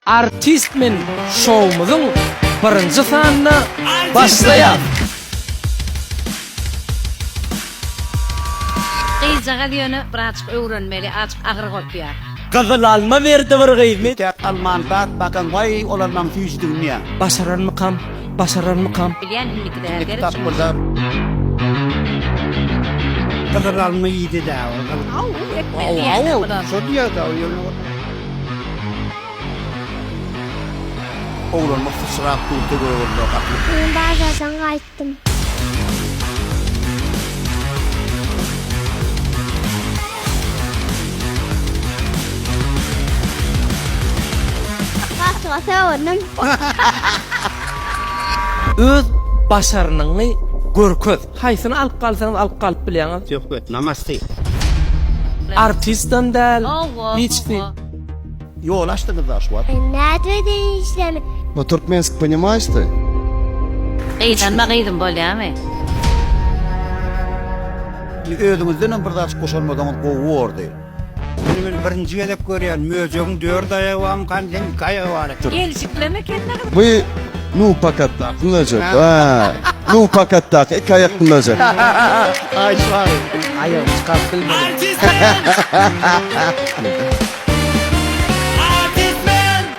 Artistmen şowumuzun birinci sanına başlaýar. Gıyjaga diýeni birazçyk öwrenmeli, açyk agyr bolýar. Gyzyl alma berdi bir gıýmet. Almanlar bakın vay olandan füýji dünya. Başaranmykam, başaranmykam. Bilýän himlikler Tak gerek. burada Kadar alma iyiydi de. Şu diyor da oğlan mıfısırak durdu görüldü. Ben bazen kayıttım. Kasığa sevdim. Öz başaranyňy görköz. Haýsyny alyp galsaňyz alyp galyp bilýäňiz. Yok be, namaste. Artistdan däl, Allah. hiçdi. Yol açtınız da şu an. Nerede işlemi? Но туркменский понимаешь ты? Gıyjanma gıydym bolýarmy? Özüňizden bir daş koşulmadan gowy ordy. Benim birinci gelip görýän möjüň 4 ayağı var, kandyn ayağı var. Gelişikleme kendine. Вы, ну, пока так, мынажак, ну, пока так, iki ayak mынажак. Ay şu an. Aýagy çykarp bilmedi.